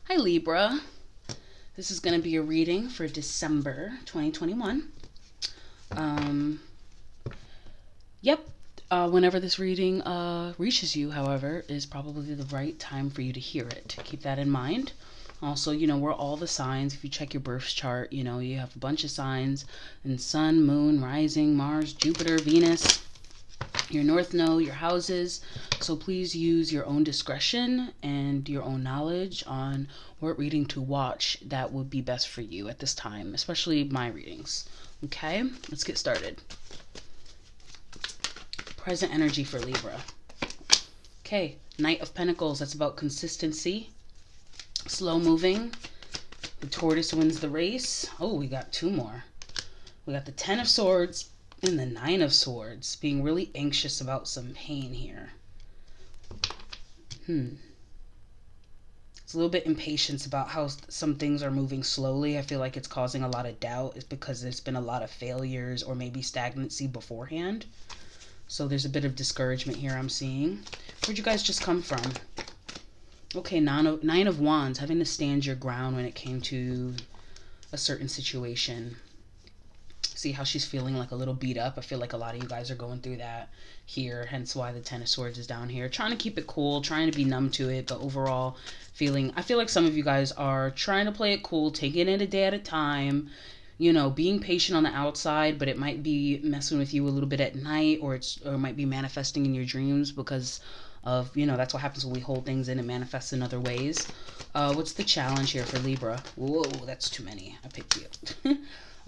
Hi Libra, this is going to be a reading for December 2021. Yep, whenever this reading reaches you, however, is probably the right time for you to hear it. Keep that in mind. Also, we're all the signs. If you check your birth chart, you have a bunch of signs and sun, moon, rising, Mars, Jupiter, Venus, your north node, your houses. So please use your own discretion and your own knowledge on what reading to watch that would be best for you at this time, especially my readings. Okay, let's get started. Present energy for Libra. Okay, Knight of Pentacles, that's about consistency, slow moving. The tortoise wins the race. Oh, we got two more. We got the Ten of Swords and the Nine of Swords, being really anxious about some pain here. It's a little bit impatience about how some things are moving slowly. I feel like it's causing a lot of doubt. It's because there's been a lot of failures or maybe stagnancy beforehand. So there's a bit of discouragement here I'm seeing. Where'd you guys just come from? Okay, Nine of Wands, having to stand your ground when it came to a certain situation. See how she's feeling like a little beat up. I feel like a lot of you guys are going through that here, hence why the Ten of Swords is down here. Trying to keep it cool, trying to be numb to it, but overall I feel like some of you guys are trying to play it cool, taking it a day at a time, being patient on the outside, but it might be messing with you a little bit at night, or it might be manifesting in your dreams because of, that's what happens when we hold things in and manifest in other ways. What's the challenge here for Libra? Whoa, that's too many. I picked you.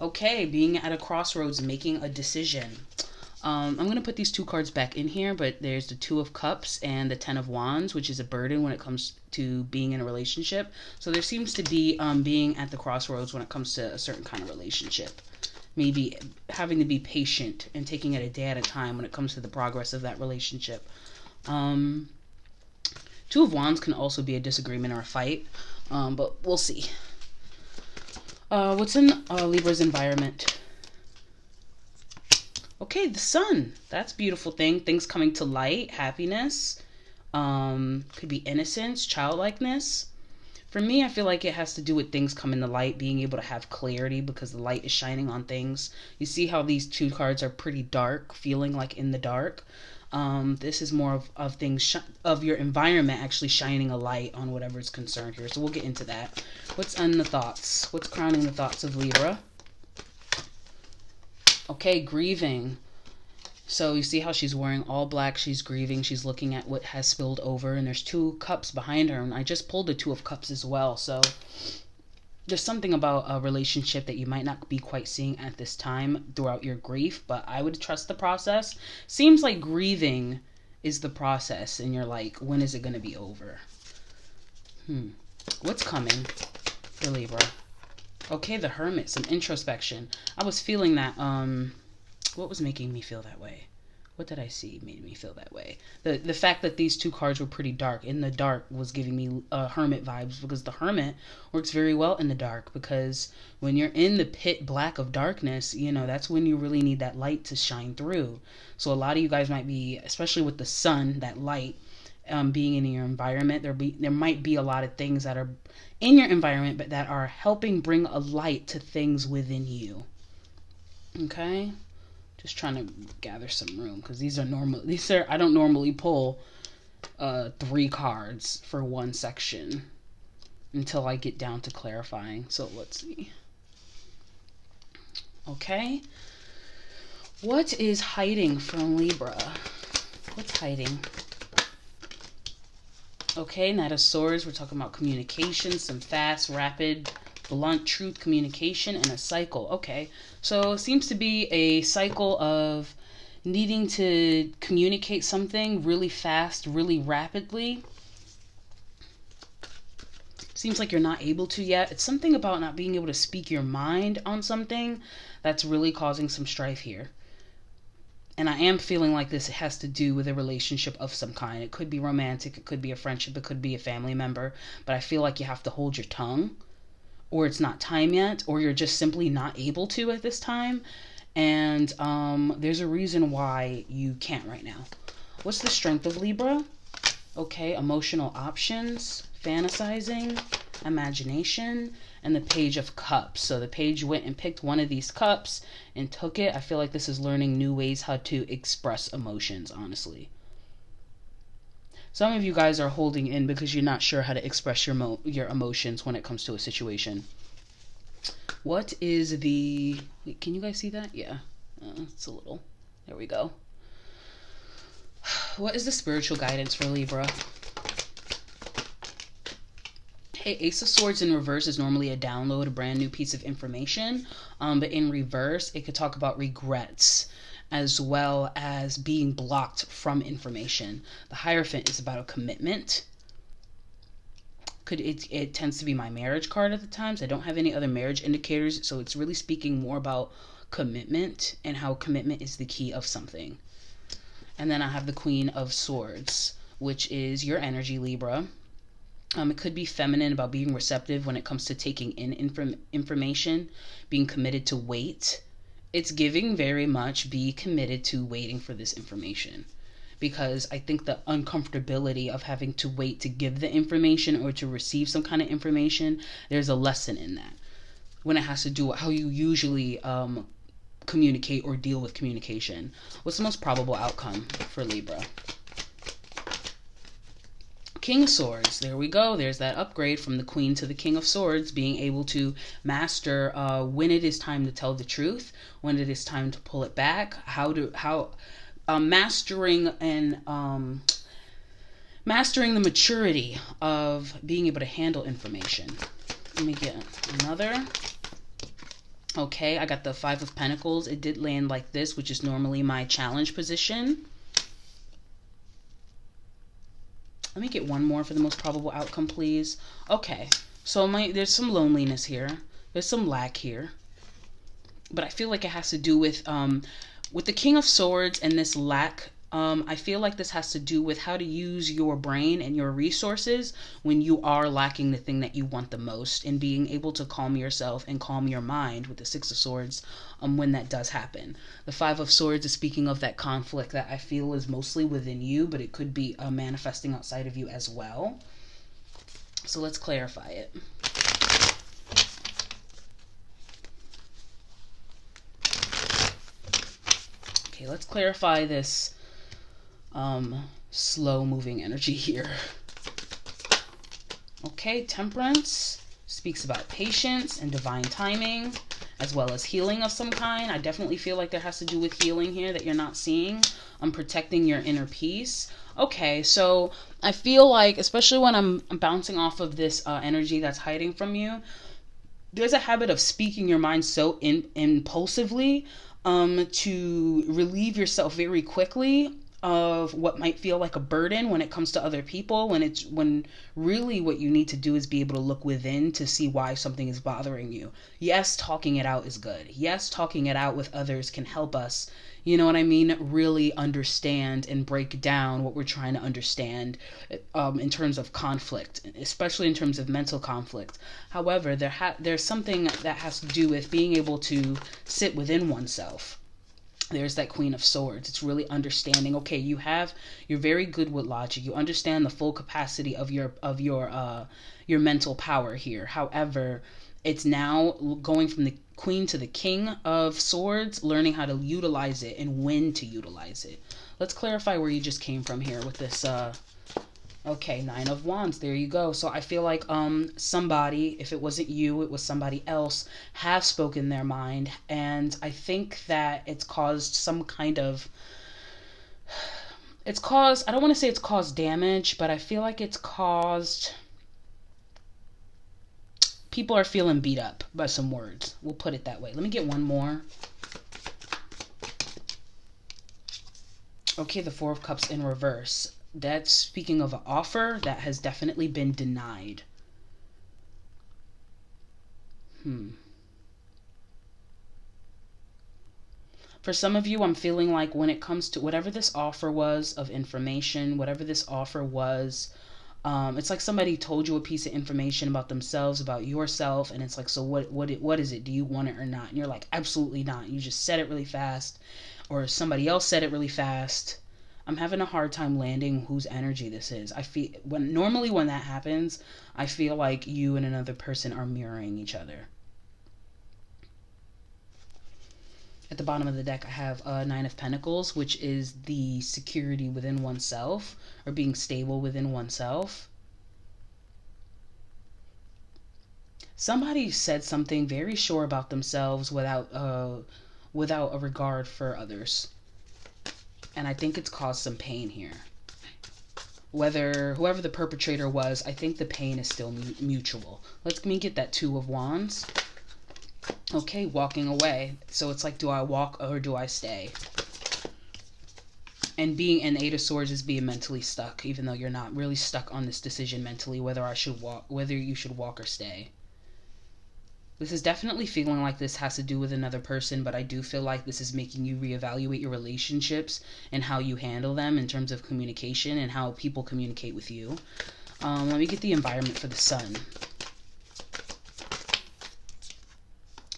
Okay, being at a crossroads, making a decision. I'm going to put these two cards back in here, but there's the Two of Cups and the Ten of Wands, which is a burden when it comes to being in a relationship. So there seems to be being at the crossroads when it comes to a certain kind of relationship. Maybe having to be patient and taking it a day at a time when it comes to the progress of that relationship. Two of Wands can also be a disagreement or a fight, but we'll see. What's in Libra's environment? Okay, the sun. That's a beautiful thing. Things coming to light, happiness. Could be innocence, childlikeness. For me, I feel like it has to do with things coming to light, being able to have clarity because the light is shining on things. You see how these two cards are pretty dark, feeling like in the dark. This is more of things of your environment actually shining a light on whatever is concerned here. So we'll get into that. What's on the thoughts? What's crowning the thoughts of Libra? Okay, grieving. So you see how she's wearing all black. She's grieving. She's looking at what has spilled over. And there's two cups behind her. And I just pulled the Two of Cups as well. So there's something about a relationship that you might not be quite seeing at this time throughout your grief, but I would trust the process. Seems like grieving is the process, and you're like, when is it going to be over? What's coming for Libra? Okay, the Hermit, some introspection. I was feeling that, what was making me feel that way? What did I see made me feel that way? The fact that these two cards were pretty dark. In the dark was giving me Hermit vibes, because the Hermit works very well in the dark, because when you're in the pit black of darkness, that's when you really need that light to shine through. So a lot of you guys might be, especially with the sun, that light being in your environment, there might be a lot of things that are in your environment, but that are helping bring a light to things within you. Okay? Just trying to gather some room, because I don't normally pull 3 cards for one section until I get down to clarifying. So let's see. Okay. What is hiding from Libra? What's hiding? Okay, Knight of Swords. We're talking about communication, some fast, rapid, blunt truth communication, and a cycle. Okay, so it seems to be a cycle of needing to communicate something really fast, really rapidly. Seems like you're not able to yet. It's something about not being able to speak your mind on something that's really causing some strife here. And I am feeling like this has to do with a relationship of some kind. It could be romantic, it could be a friendship, it could be a family member, but I feel like you have to hold your tongue, or it's not time yet, or you're just simply not able to at this time. And there's a reason why you can't right now. What's the strength of Libra? Okay, emotional options, fantasizing, imagination, and the Page of Cups. So the page went and picked one of these cups and took it. I feel like this is learning new ways how to express emotions, honestly. Some of you guys are holding in because you're not sure how to express your emotions when it comes to a situation. What is the... Wait, can you guys see that? Yeah. It's a little... There we go. What is the spiritual guidance for Libra? Hey, Ace of Swords in reverse is normally a download, a brand new piece of information. But in reverse, it could talk about regrets as well as being blocked from information. The Hierophant is about a commitment. It tends to be my marriage card at the times. I don't have any other marriage indicators, so it's really speaking more about commitment and how commitment is the key of something. And then I have the Queen of Swords, which is your energy, Libra. It could be feminine, about being receptive when it comes to taking in information, being committed to wait. It's giving very much be committed to waiting for this information. Because I think the uncomfortability of having to wait to give the information or to receive some kind of information, there's a lesson in that. When it has to do with how you usually communicate or deal with communication. What's the most probable outcome for Libra? King of Swords, there we go. There's that upgrade from the Queen to the King of Swords, being able to master when it is time to tell the truth, when it is time to pull it back, mastering the maturity of being able to handle information. Let me get another. Okay, I got the Five of Pentacles. It did land like this, which is normally my challenge position. Let me get one more for the most probable outcome, please. Okay, so there's some loneliness here. There's some lack here. But I feel like it has to do with the King of Swords and this lack. I feel like this has to do with how to use your brain and your resources when you are lacking the thing that you want the most, and being able to calm yourself and calm your mind with the Six of Swords when that does happen. The Five of Swords is speaking of that conflict that I feel is mostly within you, but it could be manifesting outside of you as well. So let's clarify it. Okay, let's clarify this slow moving energy here. Okay, Temperance speaks about patience and divine timing, as well as healing of some kind. I definitely feel like there has to do with healing here that you're not seeing. Protecting your inner peace. Okay, so I feel like, especially when I'm bouncing off of this energy that's hiding from you, there's a habit of speaking your mind so impulsively to relieve yourself very quickly of what might feel like a burden when it comes to other people, when really what you need to do is be able to look within to see why something is bothering you. Yes, talking it out is good. Yes, talking it out with others can help us, you know what I mean, really understand and break down what we're trying to understand in terms of conflict, especially in terms of mental conflict. However, there's something that has to do with being able to sit within oneself. There's that Queen of Swords. It's really understanding, okay, you're very good with logic. You understand the full capacity of your mental power here. However, it's now going from the Queen to the King of Swords, learning how to utilize it and when to utilize it. Let's clarify where you just came from here with this okay, Nine of Wands, there you go. So I feel like somebody, if it wasn't you, it was somebody else, have spoken their mind, and I think that it's caused some kind of, I don't want to say it's caused damage, but I feel like it's caused, people are feeling beat up by some words. We'll put it that way. Let me get one more. Okay, the Four of Cups in reverse. That's speaking of an offer that has definitely been denied. For some of you, I'm feeling like when it comes to whatever this offer was of information, whatever this offer was, it's like somebody told you a piece of information about themselves, about yourself, and it's like, so what is it? Do you want it or not? And you're like, absolutely not. You just said it really fast, or somebody else said it really fast. I'm having a hard time landing whose energy this is. I feel normally when that happens, I feel like you and another person are mirroring each other. At the bottom of the deck, I have Nine of Pentacles, which is the security within oneself, or being stable within oneself. Somebody said something very sure about themselves without a regard for others. And I think it's caused some pain here. Whoever the perpetrator was, I think the pain is still mutual. Let me get that Two of Wands. Okay, walking away. So it's like, do I walk or do I stay? And being an Eight of Swords is being mentally stuck, even though you're not really stuck on this decision mentally, whether you should walk or stay. This is definitely feeling like this has to do with another person, but I do feel like this is making you reevaluate your relationships and how you handle them in terms of communication and how people communicate with you. Let me get the environment for the Sun.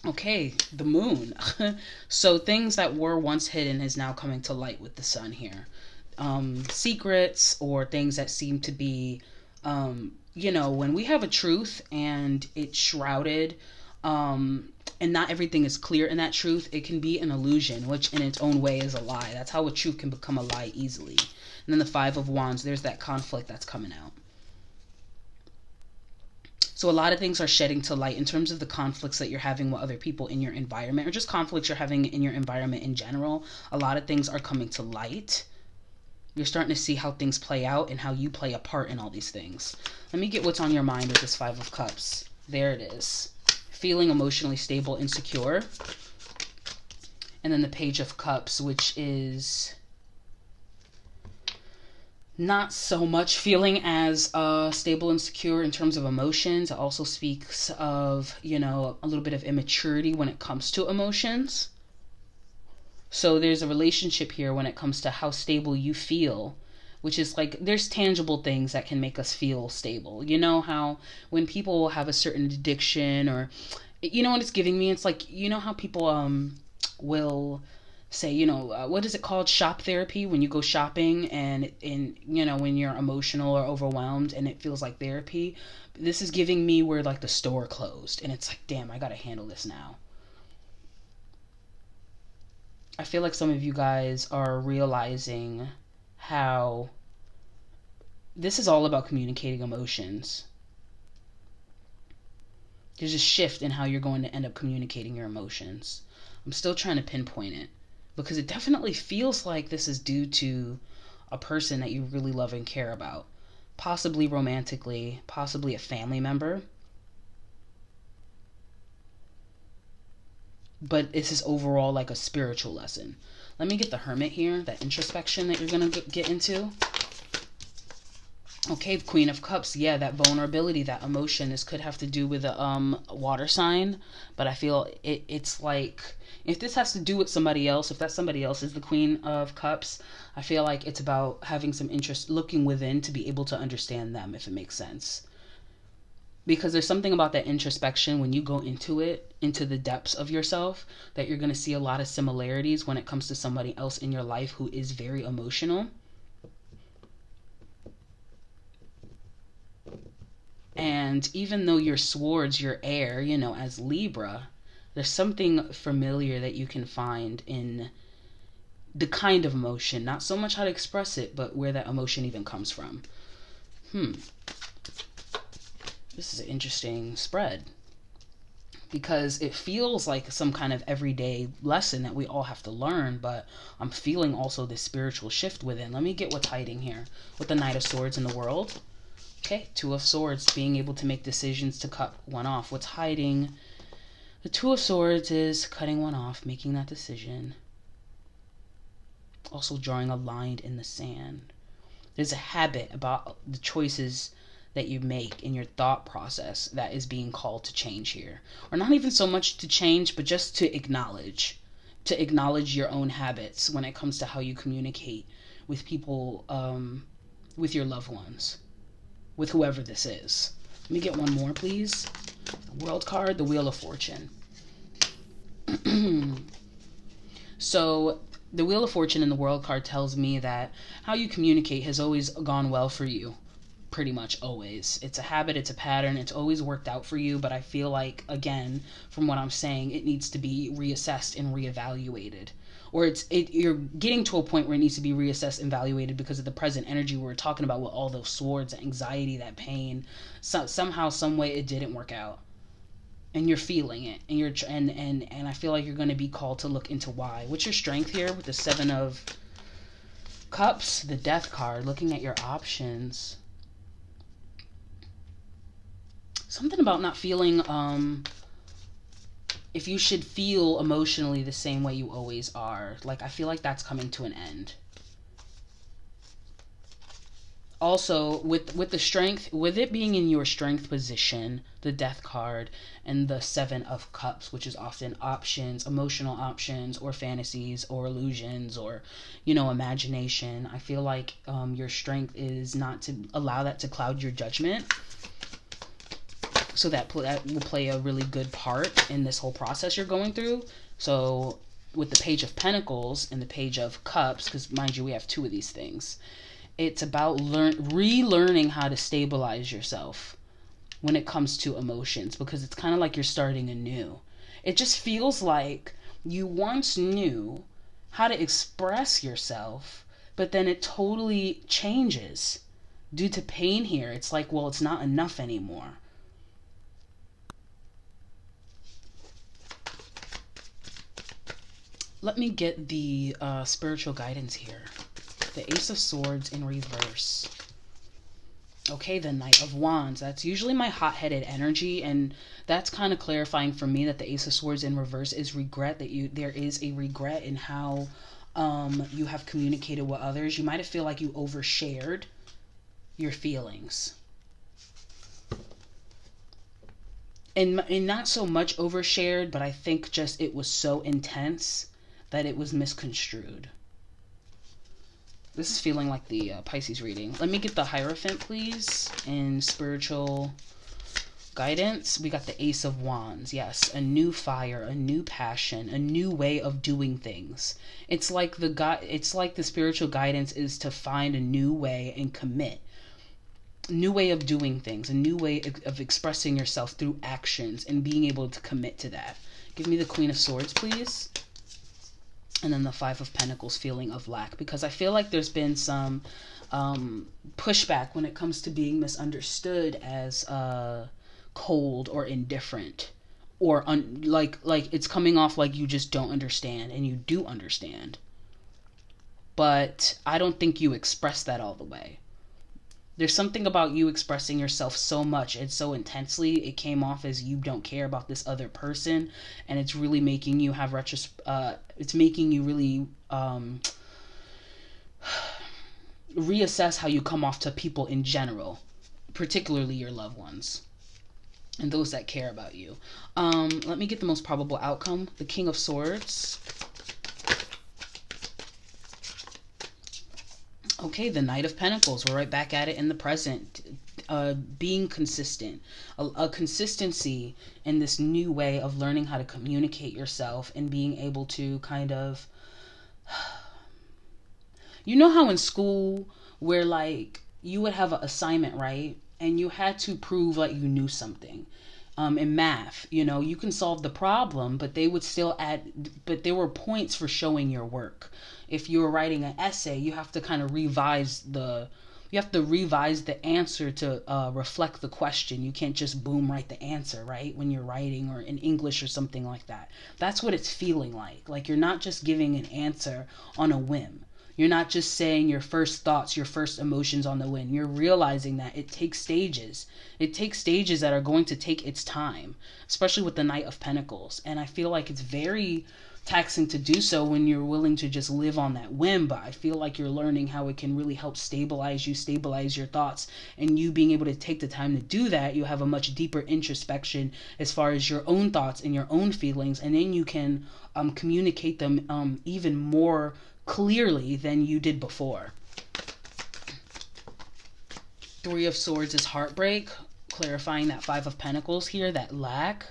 Okay, the Moon. So things that were once hidden is now coming to light with the Sun here. Secrets or things that seem to be, when we have a truth and it's shrouded, and not everything is clear in that truth, it can be an illusion, which in its own way is a lie. That's how a truth can become a lie easily. And then the Five of Wands, there's that conflict that's coming out. So a lot of things are shedding to light in terms of the conflicts that you're having with other people in your environment, or just conflicts you're having in your environment in general. A lot of things are coming to light. You're starting to see how things play out and how you play a part in all these things. Let me get what's on your mind with this Five of Cups. There it is. Feeling emotionally stable and secure. And then the Page of Cups, which is not so much feeling as stable and secure in terms of emotions. It also speaks of, a little bit of immaturity when it comes to emotions. So there's a relationship here when it comes to how stable you feel, which is like, there's tangible things that can make us feel stable. You know how when people have a certain addiction, or, what it's giving me? It's like, how people will say, what is it called? Shop therapy, when you go shopping and when you're emotional or overwhelmed and it feels like therapy. This is giving me where like the store closed and it's like, damn, I got to handle this now. I feel like some of you guys are realizing how this is all about communicating emotions. There's a shift in how you're going to end up communicating your emotions. I'm still trying to pinpoint it because it definitely feels like this is due to a person that you really love and care about. Possibly romantically, possibly a family member. But this is overall like a spiritual lesson. Let me get the Hermit here, that introspection that you're going to get into. Okay, Queen of Cups. Yeah, that vulnerability, that emotion. This could have to do with a water sign, but I feel it's like, if this has to do with somebody else, if that somebody else is the Queen of Cups, I feel like it's about having some interest, looking within to be able to understand them, if it makes sense. Because there's something about that introspection when you go into it, into the depths of yourself, that you're going to see a lot of similarities when it comes to somebody else in your life who is very emotional. And even though your swords, your air, as Libra, there's something familiar that you can find in the kind of emotion, not so much how to express it, but where that emotion even comes from. This is an interesting spread because it feels like some kind of everyday lesson that we all have to learn, but I'm feeling also this spiritual shift within. Let me get what's hiding here with the Knight of Swords in the world. Okay, Two of Swords, being able to make decisions to cut one off. What's hiding? The Two of Swords is cutting one off, making that decision. Also drawing a line in the sand. There's a habit about the choices that you make in your thought process that is being called to change here. Or not even so much to change, but just to acknowledge your own habits when it comes to how you communicate with people, with your loved ones, with whoever this is. Let me get one more, please. The World card, the Wheel of Fortune. So The Wheel of Fortune in the World card tells me that how you communicate has always gone well for you. Pretty much always. It's a habit, it's a pattern, it's always worked out for you, but I feel like, again, from what I'm saying, it needs to be reassessed and reevaluated. Or you're getting to a point where it needs to be reassessed and evaluated because of the present energy we're talking about with all those swords, that anxiety, that pain. Somehow, some way, it didn't work out. And you're feeling it, and and I feel like you're going to be called to look into why. What's your strength here with the Seven of Cups, the Death card, looking at your options? Something about not feeling if you should feel emotionally the same way you always are. Like, I feel like that's coming to an end. Also, with the strength, with it being in your strength position, the Death card, and the Seven of Cups, which is often options, emotional options, or fantasies, or illusions, or, imagination. I feel like your strength is not to allow that to cloud your judgment. So that will play a really good part in this whole process you're going through. So with the Page of Pentacles and the Page of Cups, because mind you, we have two of these things, it's about relearning how to stabilize yourself when it comes to emotions, because it's kind of like you're starting anew. It just feels like you once knew how to express yourself, but then it totally changes due to pain here. It's like, well, it's not enough anymore. Let me get the spiritual guidance here. The Ace of Swords in reverse. Okay, the Knight of Wands. That's usually my hot-headed energy, and that's kind of clarifying for me that the Ace of Swords in reverse is regret, that there is a regret in how you have communicated with others. You might have feel like you overshared your feelings. And not so much overshared, but I think just it was so intense that it was misconstrued. This is feeling like the Pisces reading. Let me get the Hierophant, please, in spiritual guidance. We got the Ace of Wands. Yes, a new fire, a new passion, a new way of doing things. It's like the spiritual guidance is to find a new way and commit. New way of doing things, a new way of expressing yourself through actions and being able to commit to that. Give me the Queen of Swords, please. And then the Five of Pentacles, feeling of lack, because I feel like there's been some pushback when it comes to being misunderstood as cold or indifferent, or like it's coming off like you just don't understand, and you do understand, but I don't think you express that all the way. There's something about you expressing yourself so much and so intensely, it came off as you don't care about this other person, and it's really making you have it's making you really reassess how you come off to people in general, particularly your loved ones and those that care about you. Let me get the most probable outcome. The King of Swords. Okay, the Knight of Pentacles. We're right back at it in the present. Being consistent. A consistency in this new way of learning how to communicate yourself and being able to kind of... You know how in school where like you would have an assignment, right? And you had to prove like you knew something. In math, you can solve the problem, but they would still but there were points for showing your work. If you were writing an essay, you have to kind of revise the answer to reflect the question. You can't just boom write the answer, right? When you're writing or in English or something like that. That's what it's feeling like. Like you're not just giving an answer on a whim. You're not just saying your first thoughts, your first emotions on the whim. You're realizing that it takes stages. It takes stages that are going to take its time, especially with the Knight of Pentacles. And I feel like it's very taxing to do so when you're willing to just live on that whim, but I feel like you're learning how it can really help stabilize you, stabilize your thoughts, and you being able to take the time to do that, you have a much deeper introspection as far as your own thoughts and your own feelings, and then you can communicate them even more clearly than you did before. Three of Swords is heartbreak, clarifying that Five of Pentacles here, that lack.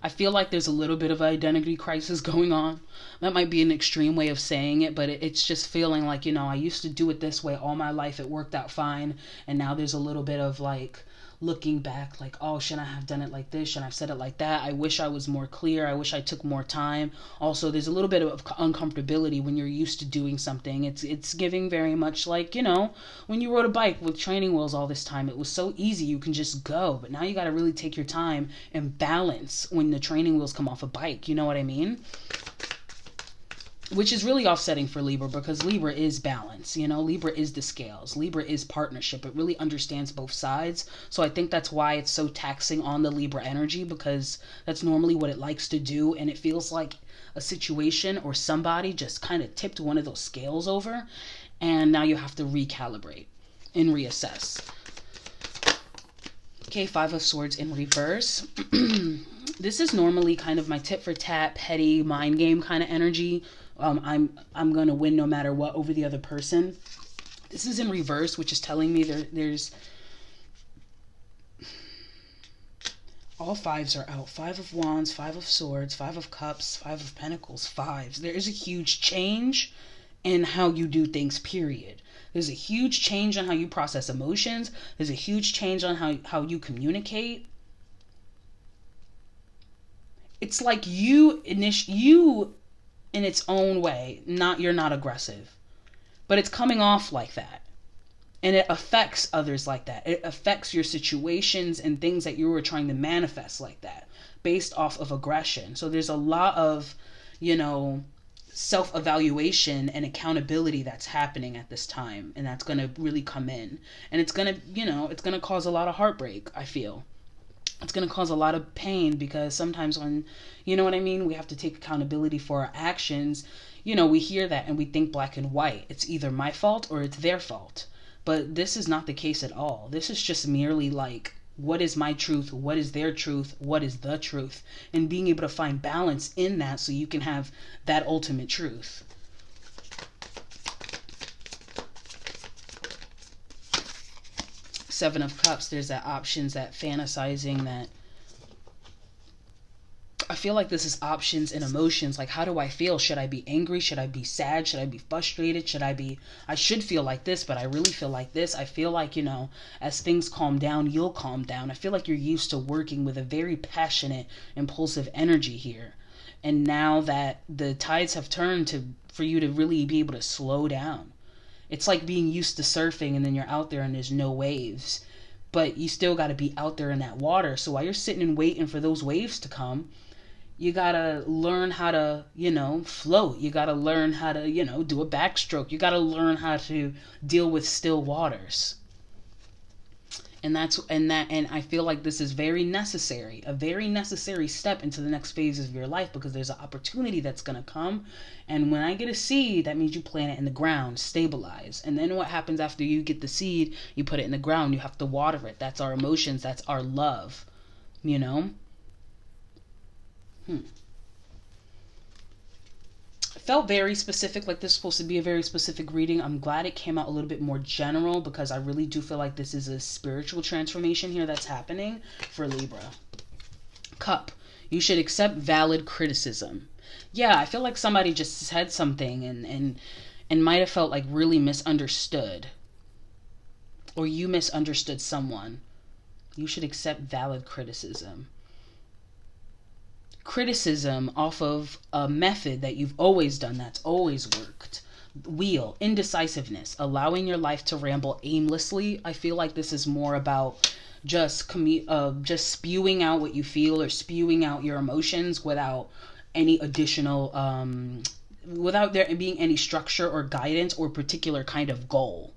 I feel like there's a little bit of an identity crisis going on. That might be an extreme way of saying it, but it's just feeling like, I used to do it this way all my life. It worked out fine. And now there's a little bit of like looking back, like, oh, should I have done it like this? Should I have said it like that? I wish I was more clear. I wish I took more time. Also, there's a little bit of uncomfortability when you're used to doing something. It's giving very much like, when you rode a bike with training wheels all this time, it was so easy. You can just go. But now you got to really take your time and balance when the training wheels come off a bike. You know what I mean? Which is really offsetting for Libra, because Libra is balance, Libra is the scales. Libra is partnership. It really understands both sides. So I think that's why it's so taxing on the Libra energy, because that's normally what it likes to do. And it feels like a situation or somebody just kind of tipped one of those scales over. And now you have to recalibrate and reassess. Okay, Five of Swords in reverse. This is normally kind of my tit for tat, petty, mind game kind of energy. I'm going to win no matter what over the other person. This is in reverse, which is telling me there's all fives are out. Five of Wands, Five of Swords, Five of Cups, Five of Pentacles, fives. There is a huge change in how you do things, period. There's a huge change on how you process emotions. There's a huge change on how you communicate. It's like you in its own way, you're not aggressive, but it's coming off like that. And it affects others like that. It affects your situations and things that you were trying to manifest like that, based off of aggression. So there's a lot of, self-evaluation and accountability that's happening at this time. And that's going to really come in. And it's going to, it's going to cause a lot of heartbreak, I feel. It's going to cause a lot of pain, because sometimes when, we have to take accountability for our actions, we hear that and we think black and white. It's either my fault or it's their fault. But this is not the case at all. This is just merely like, what is my truth? What is their truth? What is the truth? And being able to find balance in that so you can have that ultimate truth. Seven of Cups, there's that options, that fantasizing, that I feel like this is options and emotions. Like, how do I feel? Should I be angry? Should I be sad? Should I be frustrated? I should feel like this, but I really feel like this. I feel like, as things calm down, you'll calm down. I feel like you're used to working with a very passionate, impulsive energy here. And now that the tides have turned for you to really be able to slow down. It's like being used to surfing and then you're out there and there's no waves. But you still got to be out there in that water. So while you're sitting and waiting for those waves to come, you got to learn how to, float. You got to learn how to, do a backstroke. You got to learn how to deal with still waters. And I feel like this is a very necessary step into the next phases of your life, because there's an opportunity that's going to come. And when I get a seed, that means you plant it in the ground, stabilize. And then what happens after you get the seed, you put it in the ground, you have to water it. That's our emotions. That's our love, Felt very specific, like this is supposed to be a very specific reading. I'm glad it came out a little bit more general, because I really do feel like this is a spiritual transformation here that's happening for Libra. Cup. You should accept valid criticism. Yeah, I feel like somebody just said something and might have felt like really misunderstood. Or you misunderstood someone. You should accept valid criticism. Criticism off of a method that you've always done, that's always worked. Wheel, indecisiveness, allowing your life to ramble aimlessly. I feel like this is more about just spewing out what you feel, or spewing out your emotions without any additional, without there being any structure or guidance or particular kind of goal.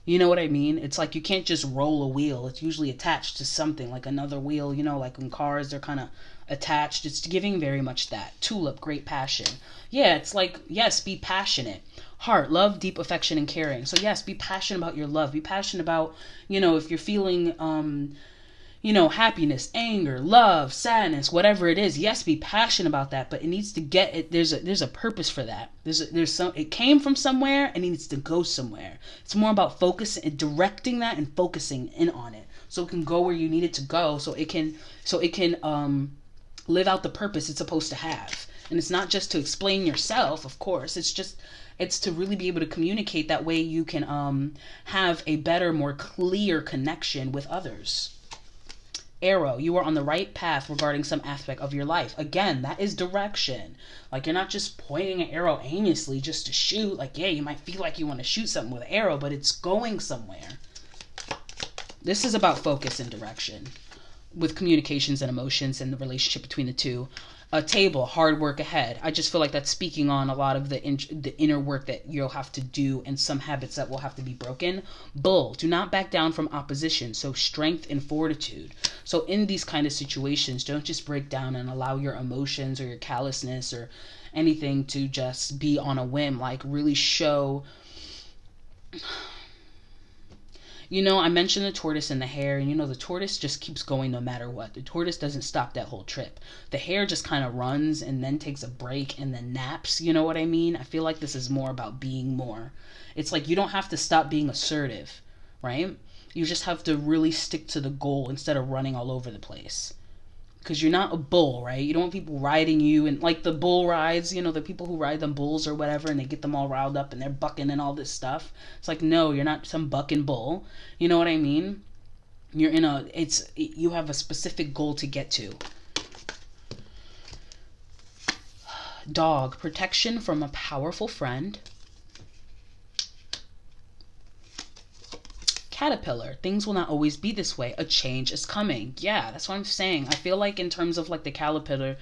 You know what I mean? It's like you can't just roll a wheel. It's usually attached to something, like another wheel, like in cars, they're kind of attached. It's giving very much that. Tulip, great passion. Yeah, it's like, yes, be passionate. Heart, love, deep affection, and caring. So yes, be passionate about your love. Be passionate about, if you're feeling, happiness, anger, love, sadness, whatever it is. Yes, be passionate about that, but it needs to get it. There's a purpose for that. It came from somewhere and it needs to go somewhere. It's more about focusing and directing that and focusing in on it, so it can go where you need it to go. So it can live out the purpose it's supposed to have. And it's not just to explain yourself, of course. It's to really be able to communicate. That way you can have a better, more clear connection with others. Arrow, you are on the right path regarding some aspect of your life. Again, that is direction. Like, you're not just pointing an arrow aimlessly just to shoot. Like, yeah, you might feel like you want to shoot something with an arrow, but it's going somewhere. This is about focus and direction with communications and emotions and the relationship between the two. A table, hard work ahead. I just feel like that's speaking on a lot of the inner work that you'll have to do, and some habits that will have to be broken. Bull, do not back down from opposition. So strength and fortitude. So in these kind of situations, don't just break down and allow your emotions or your callousness or anything to just be on a whim. Like, really show. I mentioned the tortoise and the hare, and the tortoise just keeps going no matter what. The tortoise doesn't stop that whole trip. The hare just kind of runs and then takes a break and then naps. You know what I mean? I feel like this is more about being more. It's like you don't have to stop being assertive, right? You just have to really stick to the goal instead of running all over the place. Because you're not a bull, right? You don't want people riding you, and like the bull rides, the people who ride them bulls or whatever, and they get them all riled up and they're bucking and all this stuff. It's like, no, you're not some bucking bull. You know what I mean? You have a specific goal to get to. Dog, protection from a powerful friend. Caterpillar, things will not always be this way. A change is coming. Yeah, that's what I'm saying. I feel like in terms of like the caterpillar,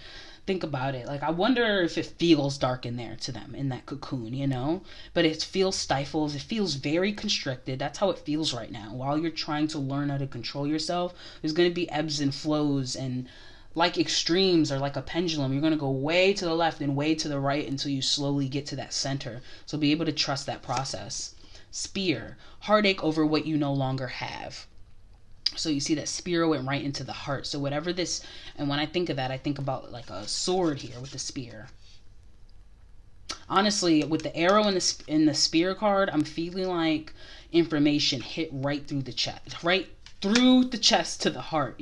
think about it. Like, I wonder if it feels dark in there to them in that cocoon, but it feels stifled. It feels very constricted. That's how it feels right now. While you're trying to learn how to control yourself, there's going to be ebbs and flows, and like extremes are like a pendulum. You're going to go way to the left and way to the right until you slowly get to that center. So be able to trust that process. Spear, heartache over what you no longer have. So you see that spear went right into the heart. So whatever this, and when I think of that, I think about like a sword here with the spear. Honestly, with the arrow in the spear card, I'm feeling like information hit right through the chest to the heart,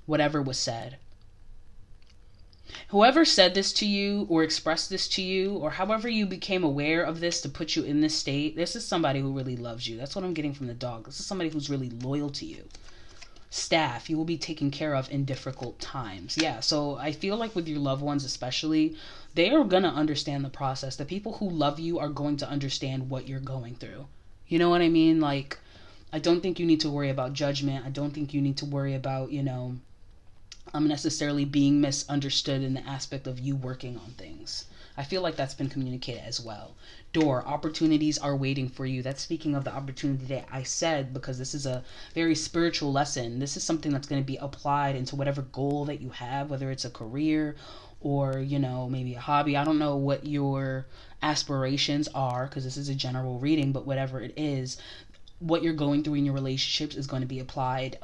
whatever was said. Whoever said this to you or expressed this to you, or however you became aware of this to put you in this state, this is somebody who really loves you. That's what I'm getting from the dog. This is somebody who's really loyal to you. Staff, you will be taken care of in difficult times. Yeah, so I feel like with your loved ones especially, they are going to understand the process. The people who love you are going to understand what you're going through. You know what I mean? Like, I don't think you need to worry about judgment. I don't think you need to worry about, necessarily being misunderstood in the aspect of you working on things. I feel like that's been communicated as well. Door, opportunities are waiting for you. That's speaking of the opportunity that I said, because this is a very spiritual lesson. This is something that's going to be applied into whatever goal that you have, whether it's a career or, maybe a hobby. I don't know what your aspirations are, because this is a general reading, but whatever it is, what you're going through in your relationships is going to be applied.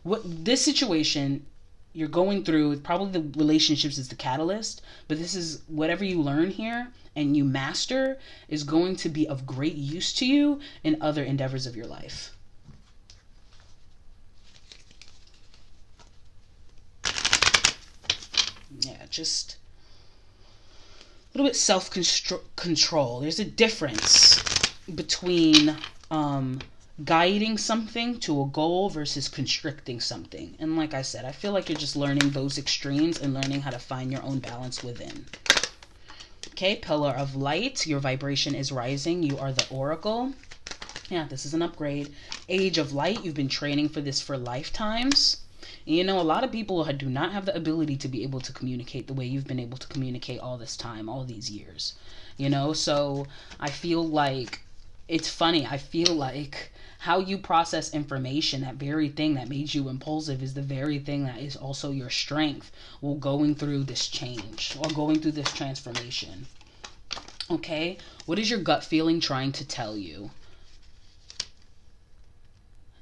What this situation you're going through, probably the relationships is the catalyst, but this is whatever you learn here and you master is going to be of great use to you in other endeavors of your life. Yeah, just a little bit self-control. There's a difference between guiding something to a goal versus constricting something. And like I said, I feel like you're just learning those extremes and learning how to find your own balance within. Okay, pillar of light, your vibration is rising. You are the oracle. Yeah, this is an upgrade. Age of light, you've been training for this for lifetimes. And a lot of people do not have the ability to be able to communicate the way you've been able to communicate all this time, all these years. So I feel like it's funny. I feel like how you process information, that very thing that made you impulsive, is the very thing that is also your strength while going through this change or going through this transformation. Okay, what is your gut feeling trying to tell you?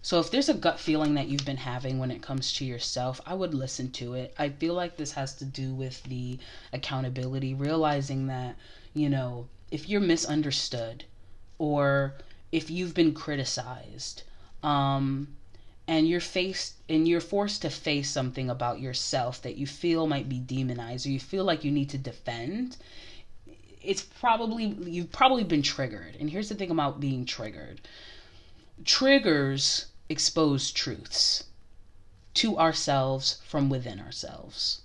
So if there's a gut feeling that you've been having when it comes to yourself, I would listen to it. I feel like this has to do with the accountability, realizing that, if you're misunderstood or if you've been criticized, and you're forced to face something about yourself that you feel might be demonized, or you feel like you need to defend, you've probably been triggered. And here's the thing about being triggered. Triggers expose truths to ourselves from within ourselves.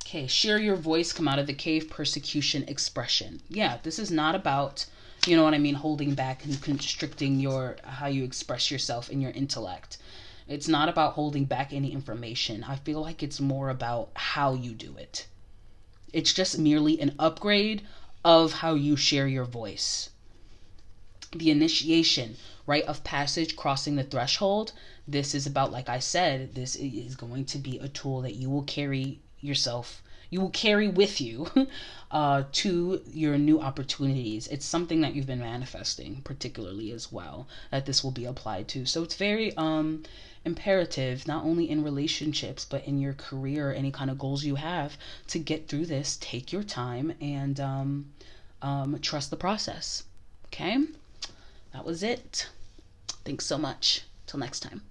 Okay, share your voice, come out of the cave, persecution, expression. Yeah, this is not about, you know what I mean, holding back and constricting how you express yourself in your intellect. It's not about holding back any information. I feel like it's more about how you do it. It's just merely an upgrade of how you share your voice. The initiation, rite of passage, crossing the threshold. This is about, like I said, this is going to be a tool that you will carry with you to your new opportunities. It's something that you've been manifesting particularly as well, that this will be applied to. So it's very imperative, not only in relationships, but in your career, any kind of goals you have, to get through this. Take your time and trust the process. Okay? That was it. Thanks so much. Till next time.